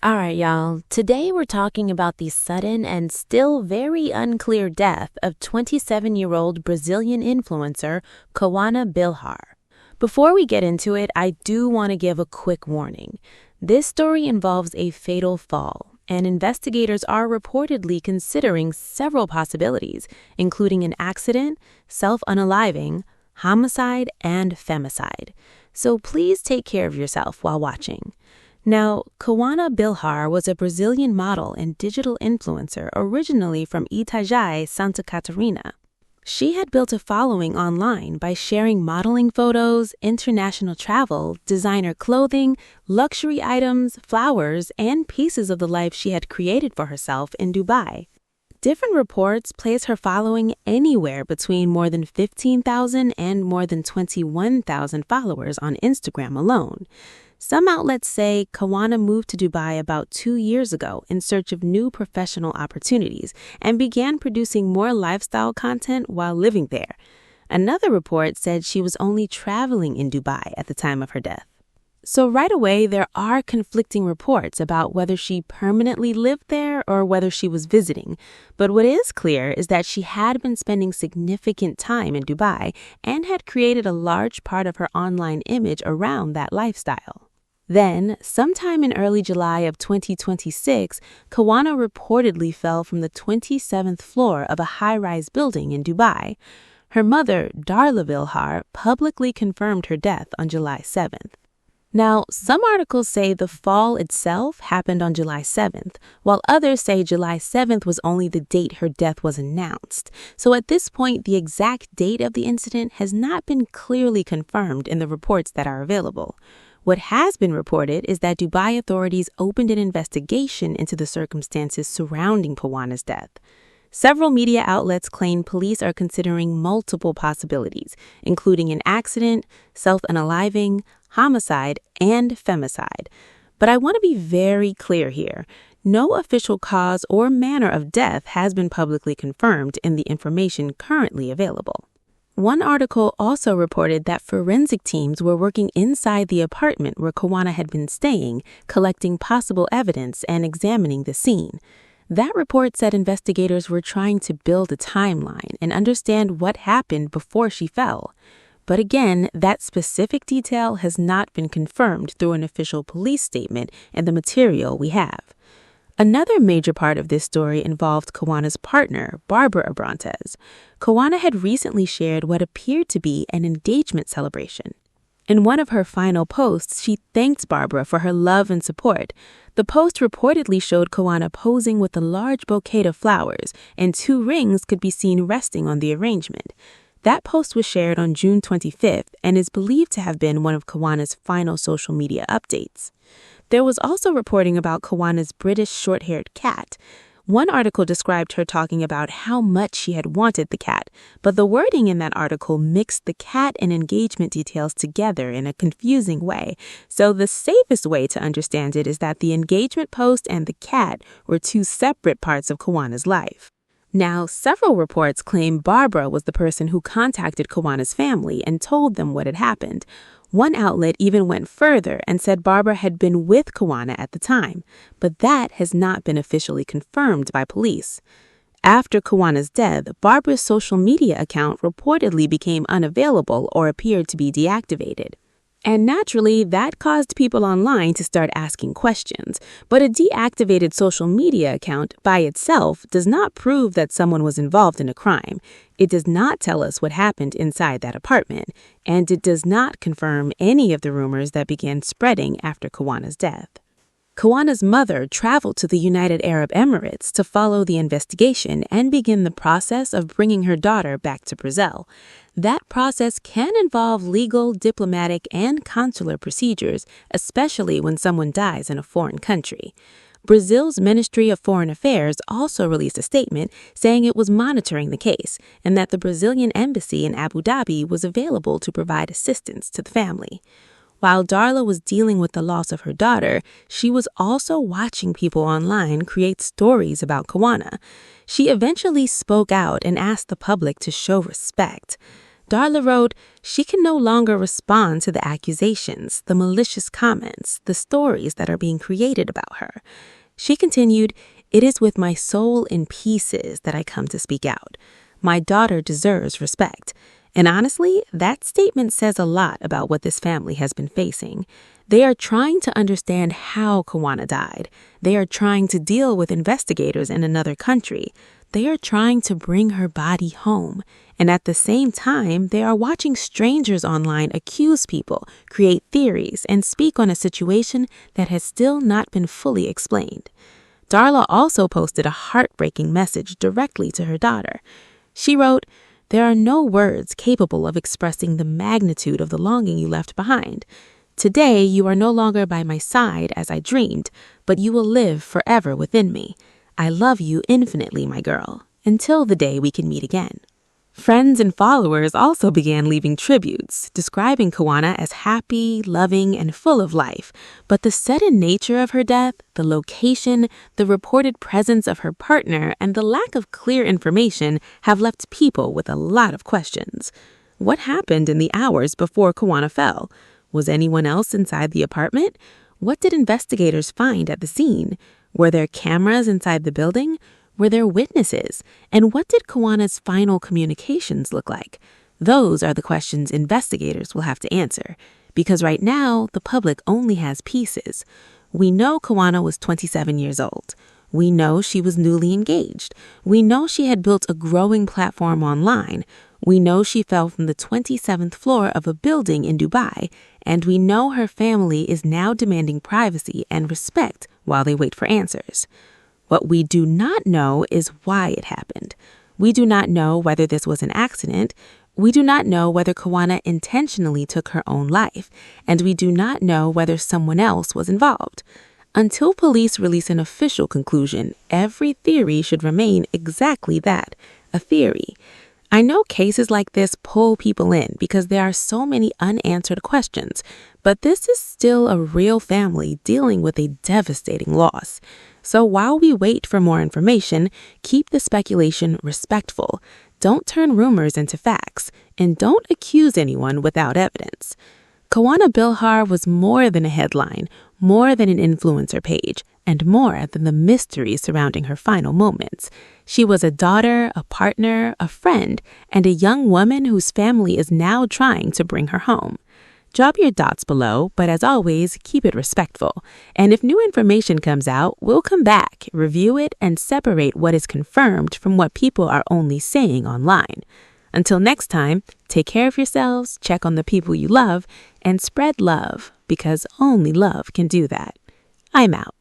All right, y'all. Today we're talking about the sudden and still very unclear death of 27-year-old Brazilian influencer Kauana Bilhar. Before we get into it, I do want to give a quick warning. This story involves a fatal fall, and investigators are reportedly considering several possibilities, including an accident, self-unaliving, homicide, and femicide. So please take care of yourself while watching. Now, Kauana Bilhar was a Brazilian model and digital influencer originally from Itajaí, Santa Catarina. She had built a following online by sharing modeling photos, international travel, designer clothing, luxury items, flowers, and pieces of the life she had created for herself in Dubai. Different reports place her following anywhere between more than 15,000 and more than 21,000 followers on Instagram alone. Some outlets say Kauana moved to Dubai about 2 years ago in search of new professional opportunities and began producing more lifestyle content while living there. Another report said she was only traveling in Dubai at the time of her death. So right away, there are conflicting reports about whether she permanently lived there or whether she was visiting. But what is clear is that she had been spending significant time in Dubai and had created a large part of her online image around that lifestyle. Then, sometime in early July of 2026, Kauana reportedly fell from the 27th floor of a high-rise building in Dubai. Her mother, Darla Bilhar, publicly confirmed her death on July 7th. Now, some articles say the fall itself happened on July 7th, while others say July 7th was only the date her death was announced. So at this point, the exact date of the incident has not been clearly confirmed in the reports that are available. What has been reported is that Dubai authorities opened an investigation into the circumstances surrounding Kauana's death. Several media outlets claim police are considering multiple possibilities, including an accident, self-unaliving, homicide, and femicide. But I want to be very clear here. No official cause or manner of death has been publicly confirmed in the information currently available. One article also reported that forensic teams were working inside the apartment where Kauana had been staying, collecting possible evidence and examining the scene. That report said investigators were trying to build a timeline and understand what happened before she fell. But again, that specific detail has not been confirmed through an official police statement in the material we have. Another major part of this story involved Kauana's partner, Barbara Abrantes. Kauana had recently shared what appeared to be an engagement celebration. In one of her final posts, she thanked Barbara for her love and support. The post reportedly showed Kauana posing with a large bouquet of flowers, and 2 rings could be seen resting on the arrangement. That post was shared on June 25th and is believed to have been one of Kauana's final social media updates. There was also reporting about Kauana's British short-haired cat. One article described her talking about how much she had wanted the cat, but the wording in that article mixed the cat and engagement details together in a confusing way. So the safest way to understand it is that the engagement post and the cat were 2 separate parts of Kauana's life. Now, several reports claim Barbara was the person who contacted Kauana's family and told them what had happened. One outlet even went further and said Barbara had been with Kauana at the time, but that has not been officially confirmed by police. After Kauana's death, Barbara's social media account reportedly became unavailable or appeared to be deactivated. And naturally, that caused people online to start asking questions. But a deactivated social media account by itself does not prove that someone was involved in a crime. It does not tell us what happened inside that apartment, and it does not confirm any of the rumors that began spreading after Kauana's death. Kauana's mother traveled to the United Arab Emirates to follow the investigation and begin the process of bringing her daughter back to Brazil. That process can involve legal, diplomatic, and consular procedures, especially when someone dies in a foreign country. Brazil's Ministry of Foreign Affairs also released a statement saying it was monitoring the case and that the Brazilian embassy in Abu Dhabi was available to provide assistance to the family. While Darla was dealing with the loss of her daughter, she was also watching people online create stories about Kauana. She eventually spoke out and asked the public to show respect. Darla wrote, she can no longer respond to the accusations, the malicious comments, the stories that are being created about her. She continued, it is with my soul in pieces that I come to speak out. My daughter deserves respect. And honestly, that statement says a lot about what this family has been facing. They are trying to understand how Kauana died. They are trying to deal with investigators in another country. They are trying to bring her body home. And at the same time, they are watching strangers online accuse people, create theories, and speak on a situation that has still not been fully explained. Darla also posted a heartbreaking message directly to her daughter. She wrote, there are no words capable of expressing the magnitude of the longing you left behind. Today, you are no longer by my side as I dreamed, but you will live forever within me. I love you infinitely, my girl, until the day we can meet again. Friends and followers also began leaving tributes, describing Kauana as happy, loving, and full of life. But the sudden nature of her death, the location, the reported presence of her partner, and the lack of clear information have left people with a lot of questions. What happened in the hours before Kauana fell? Was anyone else inside the apartment? What did investigators find at the scene? Were there cameras inside the building? Were there witnesses? And what did Kauana's final communications look like? Those are the questions investigators will have to answer, because right now, the public only has pieces. We know Kauana was 27 years old. We know she was newly engaged. We know she had built a growing platform online. We know she fell from the 27th floor of a building in Dubai. And we know her family is now demanding privacy and respect while they wait for answers. What we do not know is why it happened. We do not know whether this was an accident. We do not know whether Kauana intentionally took her own life. And we do not know whether someone else was involved. Until police release an official conclusion, every theory should remain exactly that, a theory. I know cases like this pull people in because there are so many unanswered questions, but this is still a real family dealing with a devastating loss. So while we wait for more information, keep the speculation respectful. Don't turn rumors into facts, and don't accuse anyone without evidence. Kauana Bilhar was more than a headline, more than an influencer page, and more than the mystery surrounding her final moments. She was a daughter, a partner, a friend, and a young woman whose family is now trying to bring her home. Drop your thoughts below, but as always, keep it respectful. And if new information comes out, we'll come back, review it, and separate what is confirmed from what people are only saying online. Until next time, take care of yourselves, check on the people you love, and spread love, because only love can do that. I'm out.